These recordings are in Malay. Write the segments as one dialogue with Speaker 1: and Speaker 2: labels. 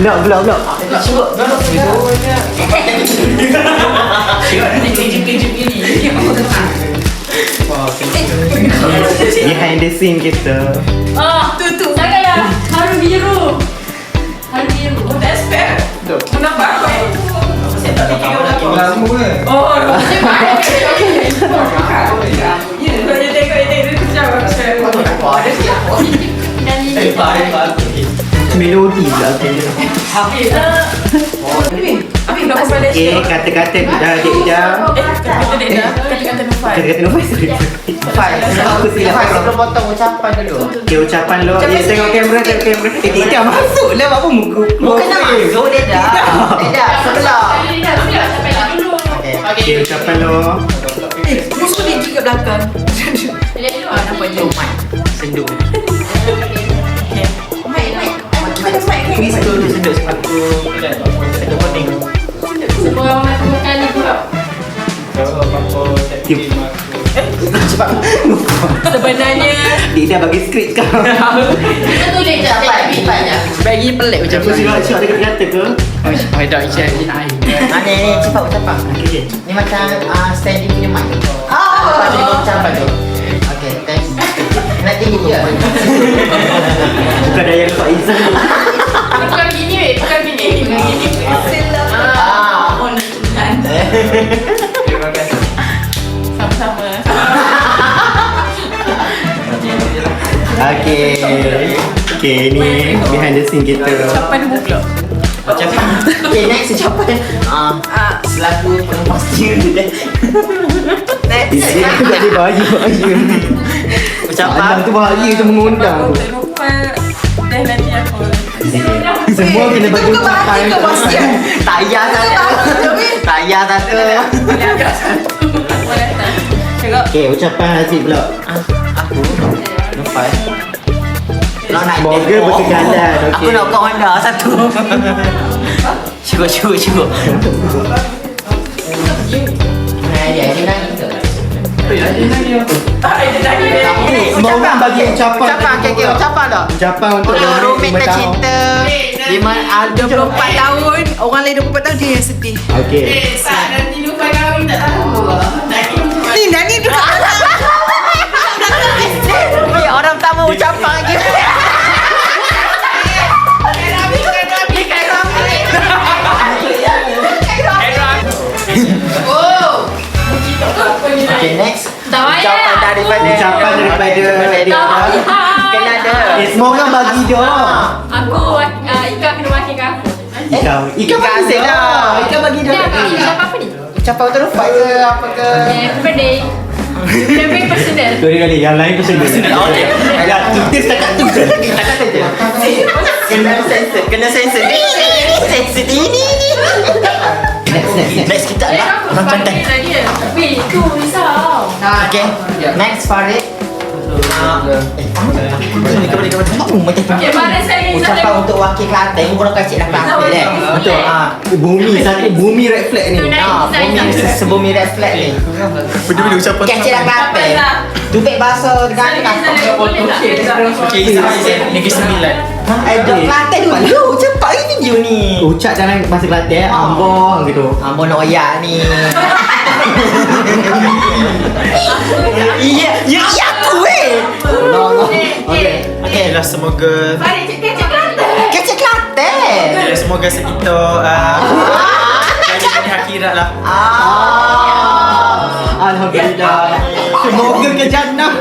Speaker 1: Blok. Behind the scene kita.
Speaker 2: Tutup. Janganlah. Haru biru. That's fair. Kenapa? Oh,
Speaker 1: Melodi pula. Okay, kata-kata dah.
Speaker 2: Kata-kata
Speaker 1: Nufai, sorry. Aku silap.
Speaker 3: Sebelum potong ucapan dulu.
Speaker 1: Okay, ucapan lo. Ya, tengok kamera. Tidak masuk lah. Apa muka?
Speaker 3: Bukan nak masuk dia dah. Sebelah.
Speaker 1: Okay, ucapan lo.
Speaker 2: musuh dia ke belakang.
Speaker 3: Nampak je mic. Sendu. Sendu aku. Sendu pening.
Speaker 2: Semua orang melakukan ni pula.
Speaker 1: Cepat.
Speaker 2: Sebenarnya
Speaker 1: Dia dah bagi skrip sekarang.
Speaker 2: kita tulis je cepat je.
Speaker 3: Bagi pelik macam
Speaker 1: Aku silap ada kata ke?
Speaker 3: Oh, dah ijat ni cepat ucapan.
Speaker 1: Okay.
Speaker 3: Ni macam standing punya mic. Lepas tu ucapan tu. Okay, thanks. Nak tinggi je.
Speaker 1: Bukan daya Pak Izzah.
Speaker 2: Bukan gini weh, bukan gini. Oh, nak
Speaker 3: Terima kasih.
Speaker 2: sama-sama.
Speaker 1: Okay, ni behind the scene kita.
Speaker 2: Ucapan dulu pula.
Speaker 3: Ucapan. Okay, next ucapan. Selaku penumpang setia dia.
Speaker 1: Dia tak ada bahaya.
Speaker 3: Ucapan.
Speaker 1: Padang tu bahaya tu mengundang tu.
Speaker 2: Tak lupa dah nanti aku.
Speaker 1: Semua kena bagi ucapan.
Speaker 3: Tak payah satu.
Speaker 1: Okay, ucapan Haziq pula.
Speaker 3: Aku Nufai.
Speaker 1: Semoga berkejalan.
Speaker 3: Aku nak kau Honda satu. Cukup. Dia nangis ke?
Speaker 1: Semua orang bagi ucapan.
Speaker 3: Ucapan tak?
Speaker 1: Ucapan untuk
Speaker 3: Roommate
Speaker 1: 5 tahun.
Speaker 3: tercinta 24 tahun. Orang lain 24 tahun dia yang sedih.
Speaker 1: Okay.
Speaker 2: Saat nanti lupa kahwin tak tahu.
Speaker 3: Nani tu. Orang pertama ucapan lagi. Okay, next.
Speaker 2: Tak payah.
Speaker 3: Ucapan daripada kena ada.
Speaker 1: Semua orang bagi dia.
Speaker 2: Aku Ika kena wakilkan aku.
Speaker 1: Ikan masih lah. Ikan bagi dia.
Speaker 2: Ucapan apa ni?
Speaker 3: Ucapan untuk Nufai ke apa ke?
Speaker 2: Happy birthday. Lebih personal.
Speaker 1: Kali yang lain personal.
Speaker 3: Okay.
Speaker 1: Ya, kita setakat tu.
Speaker 3: Kena sensor. Sensor ini. Next kita lah. Orang cantik.
Speaker 2: Weh, tu risau.
Speaker 3: Okay. Next Farid.
Speaker 2: Okay, mana saya
Speaker 3: Ucapan untuk wakil Kelantan. Orang kacik dah Kelantan deh.
Speaker 1: Betul. Bumi red flag ni.
Speaker 3: Sebumi red flag ni.
Speaker 1: Bila ucapan.
Speaker 3: Kacik dah Kelantan. Tubik bahasa dengan
Speaker 4: Negeri Sembilan.
Speaker 3: Kelantan dulu. Cepat ini video ni.
Speaker 1: Ucap dalam bahasa Kelantan ambon gitu.
Speaker 3: Ambon nak oyak ni. Ya aku
Speaker 1: No.
Speaker 3: Okay.
Speaker 4: Lah semoga
Speaker 3: Kacik Kelantan.
Speaker 4: semoga kita jadi dunia akhirat lah.
Speaker 1: Alhamdulillah. Semoga ke jannah.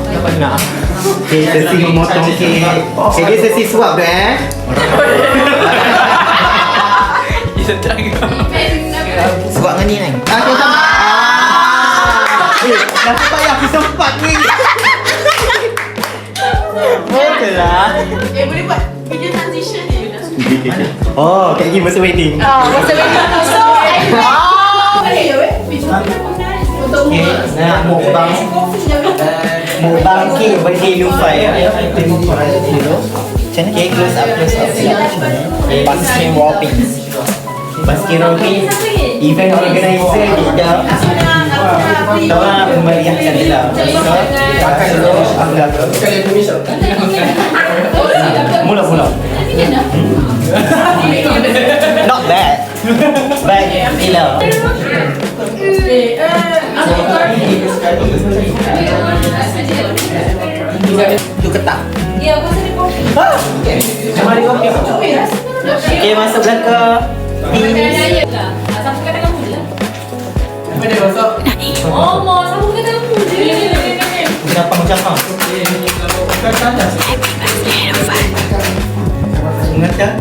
Speaker 3: Apa nak?
Speaker 1: Okay, sesi memotong kek. Okay, dia sesi suap tu
Speaker 4: Kita tak
Speaker 3: Sebab dengan ni kan?
Speaker 1: Okay, sama. Dah sempat ya, aku sempat ni.
Speaker 3: Betul lah.
Speaker 2: boleh buat video transition ni.
Speaker 1: Oh, kayak gini masa wedding.
Speaker 2: Masa wedding. So, boleh ya weh?
Speaker 1: Okay, nak mukbang. Mukbang kek birthday Nufai. Okay, close up. Baskin Robbins. Event organizer kita.
Speaker 4: Tolong memeriahkan dia. Mula. Not bad. Bad gila.
Speaker 1: Tu ketak.
Speaker 2: Ya, aku sini kopi.
Speaker 4: Cuma ada kopi. Okay, masuk belakang.
Speaker 2: Asam bukan dengan mula. Oh, mau asam bukan dengan mula.
Speaker 4: Ucapang. Ingat tak?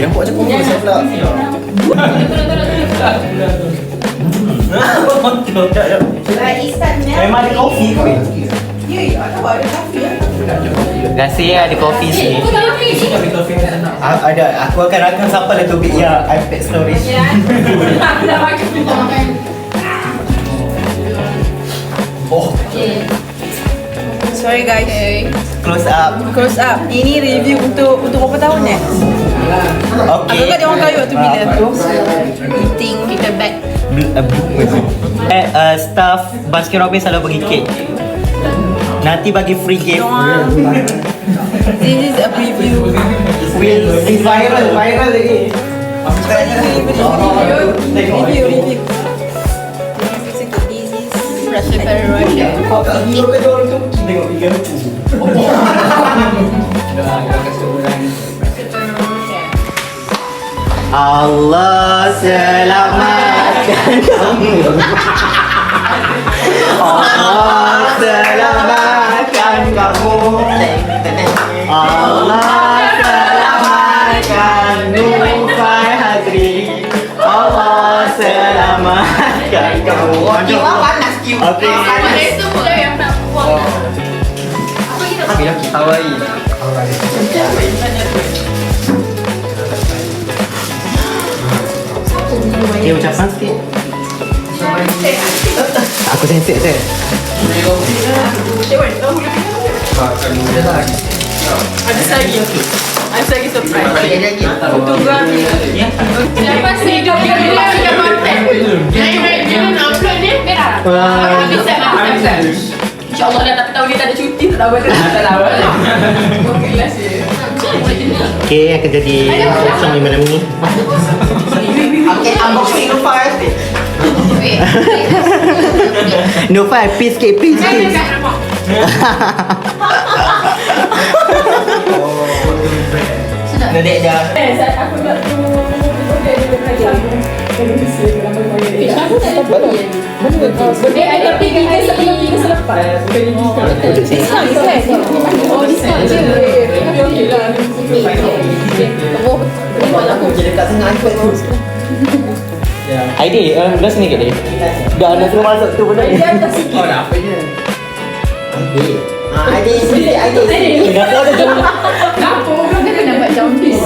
Speaker 4: Nampak macam kopi saya pula. Memang ada kopi kot. Terima kasih ada kopi sini. Ada. Aku akan rakam siapa lah tu bit ya iPad storage. Oh,
Speaker 5: Sorry guys.
Speaker 4: close up.
Speaker 5: Close up. Ini review untuk berapa tahun ni?
Speaker 4: Okay.
Speaker 5: Apakah dia orang kayu tu bila? Eating with the bag.
Speaker 4: Staff Baskin Robbins selalu bagi kek. Nanti bagi free gift.
Speaker 5: This is a preview.
Speaker 4: Will viral lagi.
Speaker 5: Review. Rasa Ferrero Rocher.
Speaker 4: Tengok video tu. Allah selamatkan kamu. Allah selamatkan kamu. Allah selamatkan Nufai Hadri. Allah selamatkan kamu. Okay. Hawaii. Okay, ucapan sikit. Aku sensik saya.
Speaker 5: I'm lagi surprise. Tunggu ambil.
Speaker 2: Lepas hidup dia punya konten. Dia nak upload ni merah. Habis lah. InsyaAllah dah tak tahu dia tak ada cuti. Tak tahu tak tahu. Kelas dia.
Speaker 4: Okay, akan jadi kosong di malam ni.
Speaker 1: Okay, unboxing Nufai.
Speaker 4: Nufai, peace sikit.
Speaker 1: Nedek dah.
Speaker 2: Aku nak tu. Tapi kita selepas. Oh, discount je. Okey lah.
Speaker 1: Jadi dekat tengah iPad tu.
Speaker 4: Aidi, belah sini ke dia? Dah nak suruh masuk tu benda ni.
Speaker 1: Oh, dah apa je? Adik sini.
Speaker 4: Kenapa ada jom?
Speaker 2: Kenapa orang kena nampak jaundice?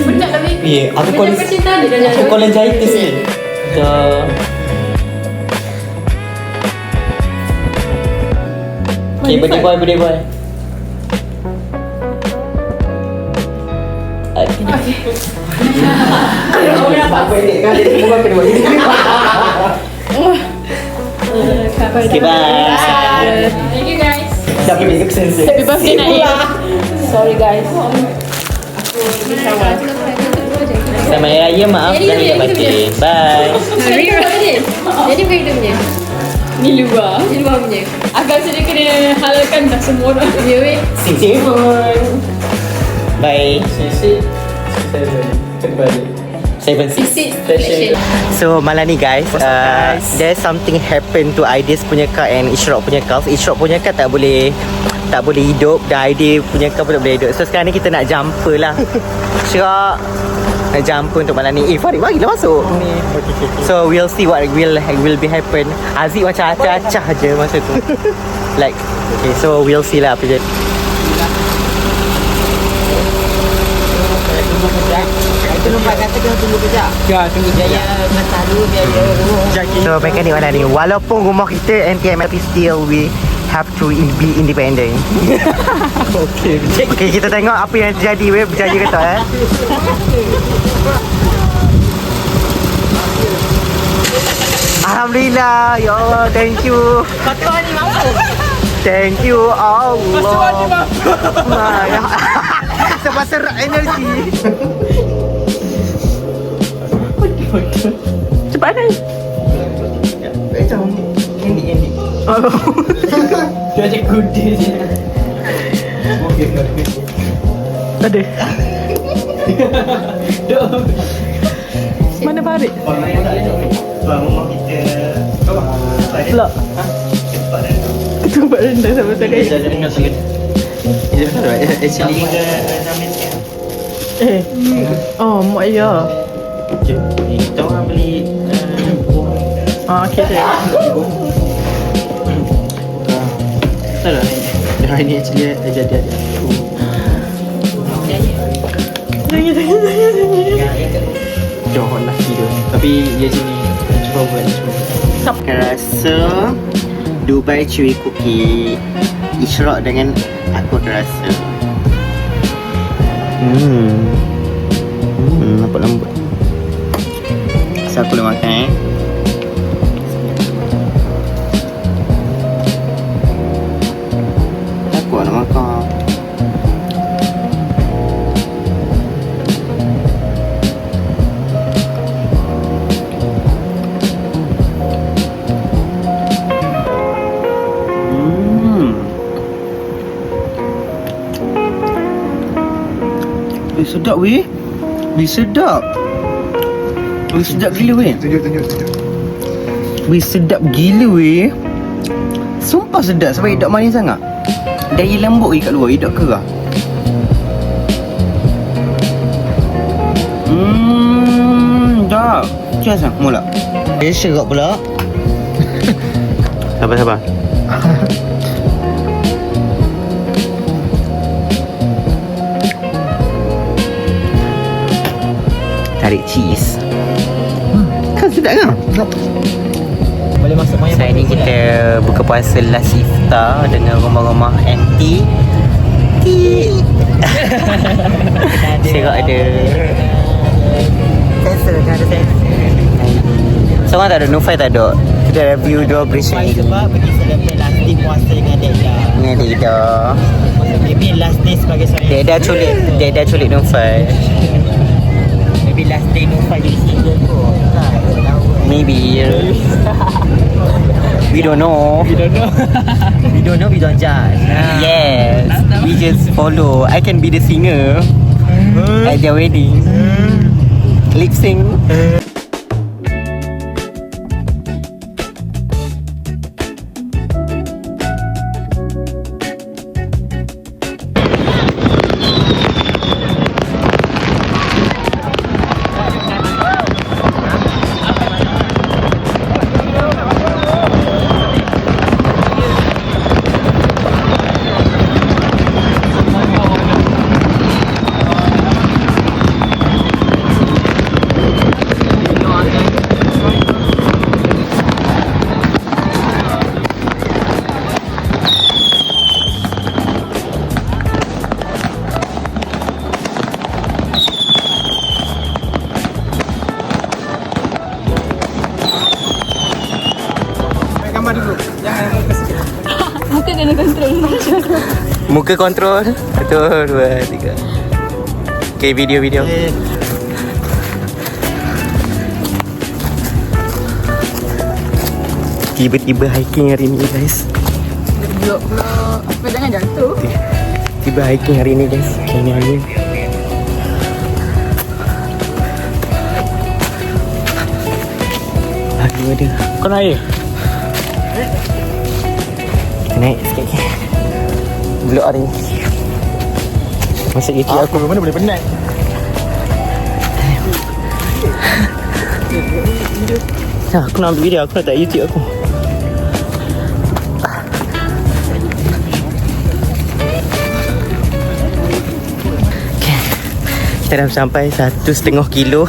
Speaker 2: Benar tapi.
Speaker 4: Ya, aku
Speaker 2: Macam percintaan dia dah
Speaker 4: aku cholangitis ni. Dah. Okay, birthday boy.
Speaker 1: Apa ini? Kan dia tengok apa dia
Speaker 4: Okay, bye.
Speaker 2: Thank you guys.
Speaker 4: Siapa make sense?
Speaker 2: Happy birthday Naim. Sorry guys.
Speaker 4: Selamat Hari Raya, maaf kerana tak batin. Bye.
Speaker 2: Jadi bukan kita punya. Ni luar punya. Agak sedikit kena halalkan dah semua orang. Ya weh.
Speaker 4: Sing Bye. Seven. So malam ni guys, there's something happen to Aidis punya car and Ishraq punya car. Ishraq punya car tak boleh hidup dan Aidis punya car pun tak boleh hidup. So sekarang ni kita nak jumper lah. Ishraq nak jumper untuk malam ni. Farid bagilah masuk ni. So we'll see what will be happen. Aziz macam acah-acah je masa tu. Like okay, so we'll see lah apa je.
Speaker 3: Nampak kata kena tunggu kejap.
Speaker 1: Ya, tunggu
Speaker 3: Biaya masa dulu, biaya rumah.
Speaker 4: So mekanik mana ni? Walaupun rumah kita NTM tapi still we have to be independent. Okay, kita tengok apa yang terjadi weh, berjaya ke tak Alhamdulillah, ya Allah, thank you. Thank you Allah. Sebab serak energi.
Speaker 2: Cepat kan?
Speaker 1: Macam candy.
Speaker 3: Dia macam kuda je.
Speaker 2: Ada. Mana Farid?
Speaker 1: Rumah kita
Speaker 2: Pula. Tempat rendah sama sekali.
Speaker 1: actually
Speaker 2: Oh, mak ya.
Speaker 1: okay. Kita orang beli
Speaker 2: Okay je.
Speaker 1: tak lah hari ni actually jadi Johor lelaki tu. Tapi dia sini cuba buat semua.
Speaker 4: Saya rasa Dubai chewy cookie Ishraq dengan aku rasa nampak lembut. So aku boleh makan Aku nak makan. Sedap weh. Sedap. Sedap gila weh.
Speaker 1: Tunjuk.
Speaker 4: Sedap gila weh. Sumpah sedap sebab hidup manis sangat. Daya lembut kat luar, hidup kerah. Sedap. Cheers lah, mula. Serap pula. Sabar. Tarik cheese. Kan sedap kan?
Speaker 3: Boleh masuk main.
Speaker 4: Saya ni kita buka puasa last iftar dengan rumah-rumah anti. Serap ada. Sensor kan ada sensor. Seorang tak ada, Nufai tak ada. Kita review dua bridge ni.
Speaker 3: Sebab pergi celebrate last day puasa dengan Deda.
Speaker 4: Dengan Deda.
Speaker 3: Maybe last day sebagai saya.
Speaker 4: Deda culik Nufai.
Speaker 3: Maybe last day Nufai jadi single tu.
Speaker 4: Maybe. We don't know.
Speaker 3: We don't know, we don't judge.
Speaker 4: Yes. We just follow. I can be the singer at their wedding. Lip sync.
Speaker 5: Muka kena kontrol.
Speaker 4: Muka kontrol. 1, 2, 3. Okay, video. Tiba-tiba hiking hari ni guys.
Speaker 5: Blok pula. Apa jangan jatuh.
Speaker 4: Tiba hiking hari ni guys. Ini hari ni. Ada.
Speaker 3: Kau naik?
Speaker 4: Kita naik sikit lagi. Blok hari ni. Masuk YouTube aku.
Speaker 3: Mana boleh penat?
Speaker 4: Aku nak ambil video. Aku nak tak YouTube aku. Okay. Kita dah sampai 1,5 kilo.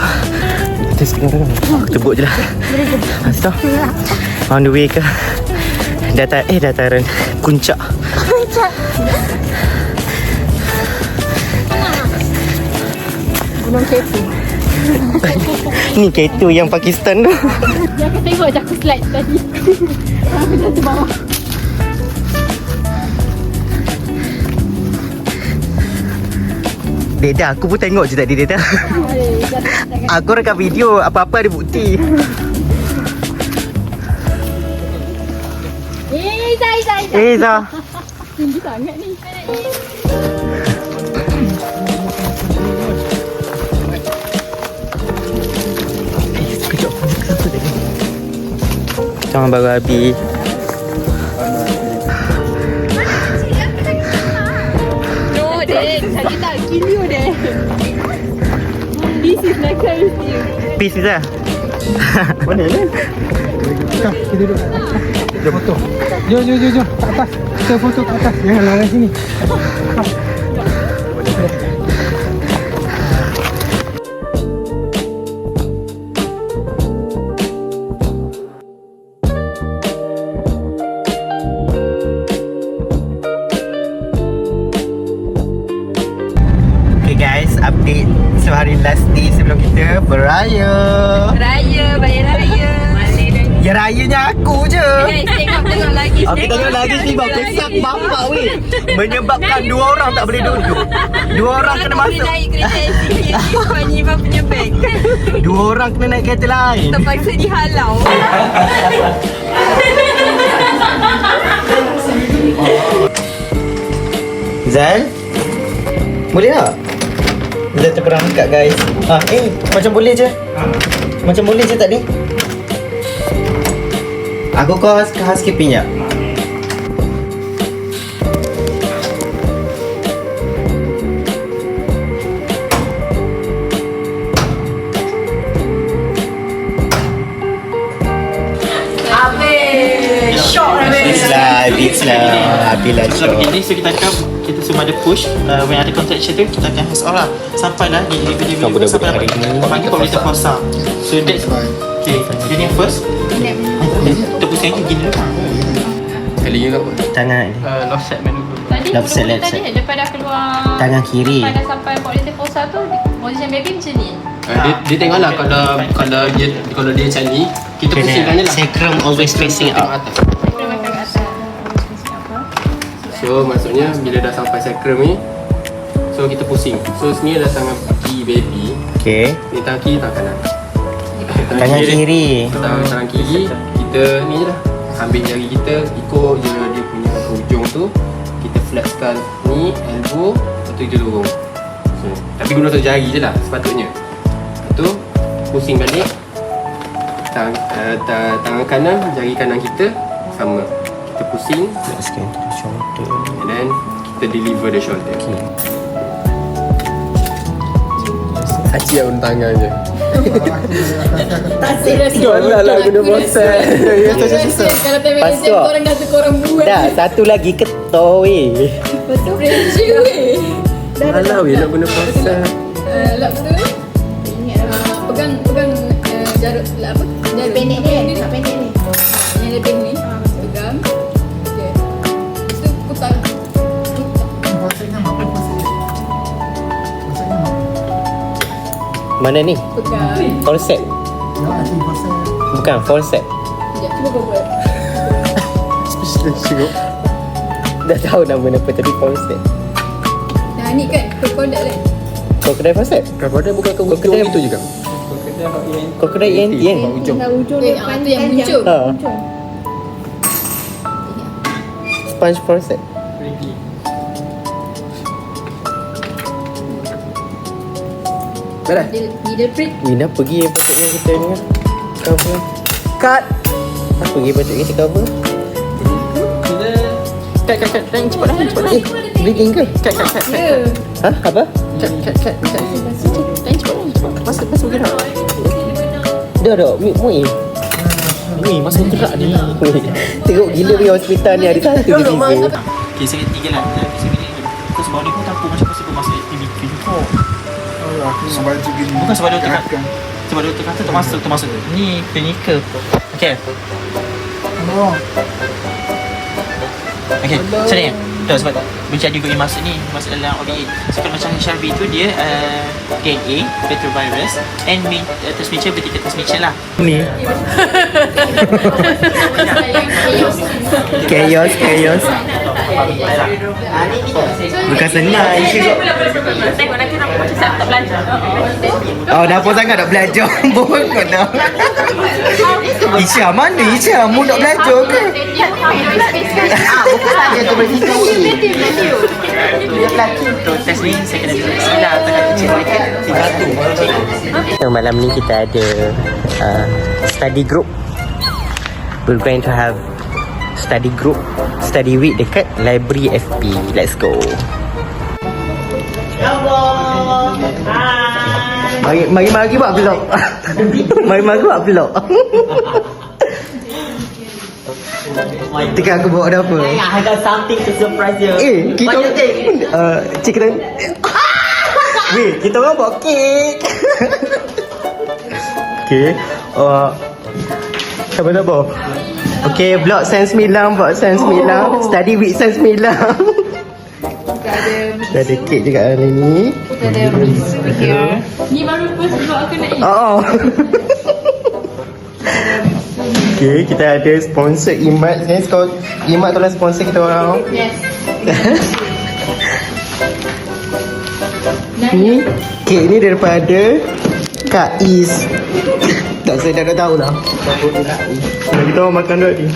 Speaker 4: 1,5 kilo. Aku tebuk je lah. Lepas tu on the way ke dataran Kuncak.
Speaker 5: Gunung Ketu.
Speaker 4: Ni Ketu yang Pakistan tu.
Speaker 5: Yang aku tengok je aku slide tadi. Aku dah terbawah.
Speaker 4: Deda, aku pun tengok je tadi Deda. Aku rekam video, apa-apa ada bukti. Zah.
Speaker 5: Tinggi sangat ni.
Speaker 4: Jangan baru habis.
Speaker 5: No, Dek. Saya tak kill you, Dek. This is nakal with you.
Speaker 4: Peace Zah.
Speaker 6: Mana ni? Kita duduk. Jom foto. Jom. Kat atas. Kita foto kat atas. Jangan lari sini.
Speaker 4: Okay guys, update sehari last day sebelum kita beraya.
Speaker 5: Raya, bayar raya.
Speaker 4: Ya rayanya aku je.
Speaker 5: Guys, tengok lagi.
Speaker 4: Aku tengok lagi sebab kesak bapak weh. Menyebabkan dua orang tak boleh duduk. Dua orang kena masuk.
Speaker 5: naik kereta SCP Panjiman punya beg.
Speaker 4: Dua orang kena naik kereta lain.
Speaker 5: Terpaksa dihalau.
Speaker 4: Zal, boleh tak? Zal terperang dekat guys. Macam boleh je. Macam boleh je tadi. Aku kau housekeeping je. Habis lah.
Speaker 7: So begini, so kita akan semua ada push. When ada contraction tu kita akan hands off lah. Sampailah di video
Speaker 4: Kau budak-budak
Speaker 7: sampai
Speaker 4: hari ni
Speaker 7: panggil pemerintah puasa. So that's okay. Jadi yang first kita pusing lagi gini dulu.
Speaker 8: Sekali lagi apa?
Speaker 4: Tangan ni.
Speaker 7: Lost set maneuver.
Speaker 2: Tadi
Speaker 4: Left side, left
Speaker 2: tadi
Speaker 4: side.
Speaker 2: daripada keluar
Speaker 4: Tangan kiri.
Speaker 2: pada sampai politik posa tu position baby macam ni.
Speaker 8: Dia tengoklah kalau dia macam ni, kita pusingkan je lah.
Speaker 4: Sacrum always facing
Speaker 8: Tengok
Speaker 4: up.
Speaker 8: atas.
Speaker 2: Kita makan kat atas.
Speaker 8: So maksudnya bila dah sampai sacrum ni, so kita pusing. So sini ada tangan kiri baby,
Speaker 4: Okay.
Speaker 8: ni tangan kiri, tangan kanan.
Speaker 4: Tangan kiri.
Speaker 8: Tangan kiri, kita ni je lah. Ambil jari kita, ikut je dia punya hujung tu. Kita flexkan ni, elbow, lepas tu kita dorong. So, tapi guna satu jari je lah sepatutnya. Lepas tu, pusing balik. Tangan kanan, jari kanan kita sama. Kita pusing
Speaker 4: Let's get into the shoulder.
Speaker 8: and then kita deliver the shoulder.
Speaker 4: Okay.
Speaker 8: Aci yang tangan je.
Speaker 5: Tak serius.
Speaker 8: lah guna bosan.
Speaker 5: Kalau time
Speaker 4: Lepas tu,
Speaker 5: korang dah korang buat.
Speaker 4: dah satu lagi ketor weh.
Speaker 5: Betul pressure weh.
Speaker 8: Alah weh nak guna bosan.
Speaker 5: Lap tu. Pegang jarum apa? Jarum pendek ni. Pendek ni. Yang lebih ni. Pegang. Okey. Lepas tu putar.
Speaker 4: Mana ni?
Speaker 5: Pegang.
Speaker 4: Forcep. Bukan forcep.
Speaker 5: Sekejap, cuba kau buat.
Speaker 4: Dah tahu nama apa tadi forcep.
Speaker 5: Nah ni kan krokodil kan?
Speaker 4: Crocodile forcep.
Speaker 8: Krokodil bukan ke ujung itu juga.
Speaker 4: Crocodile yen.
Speaker 8: Ujung.
Speaker 5: Ujung dia tu yang muncul.
Speaker 4: Ha. Sponge forcep.
Speaker 8: Dah.
Speaker 5: Needle prick.
Speaker 4: Ina pergi yang patutnya kita ni kan. Cover. Cut. Apa pergi patutnya kita cover?
Speaker 7: Cut. Cepat.
Speaker 4: Bleeding ke?
Speaker 7: Cut.
Speaker 5: Ya.
Speaker 4: Ha? Apa?
Speaker 7: Cut. Masuk gerak.
Speaker 4: Dah. Mui.
Speaker 7: Ni masuk gerak ni.
Speaker 4: Tengok gila pergi hospital ni ada satu je beza.
Speaker 7: Okay, saya tiga lah. Kau sebab dia pun tampuk macam kau sebab masuk TV kau. Bukan sebab dia terkata. Sebab dia terkata termasuk. Ni clinical. Okay. Okay, so ni tu sebab macam dia guna masuk ni, masuk dalam OVA. So kalau macam HIV tu dia DNA, retrovirus, and transmission, vertical transmission lah.
Speaker 4: Ni. Chaos. Bukan senang.
Speaker 2: Tengok nanti nampak macam saya tak belajar.
Speaker 4: Oh, dah pun sangat nak belajar. Bongkot dah. Isha, mana Isha? Mu nak belajar ke?
Speaker 3: Bukan saja tu bersitu.
Speaker 7: Untuk test ni saya kena duduk sebelah tengah kecil dekat 300.
Speaker 4: Malam ni kita ada study group. We're going to have study group, study week dekat library FP. Let's go. Mari buat vlog. Mari buat vlog. Tengah aku buat ada apa?
Speaker 7: I got something to surprise you.
Speaker 4: Kita kita weh, kita orang buat kek. Okay. Apa? Okay, vlog Sense Milang, buat Sense Milang, study week Sense Milang. Dah ada kek juga hari ni.
Speaker 2: Ni baru first vlog aku nak eat.
Speaker 4: Oh. Okay, kita ada sponsor Imat. Sense kau Imat tolong sponsor kita orang.
Speaker 5: Yes.
Speaker 4: Ni kek ni daripada Kak Is. Tak saya dah tahu lah. Kita orang makan dulu ni.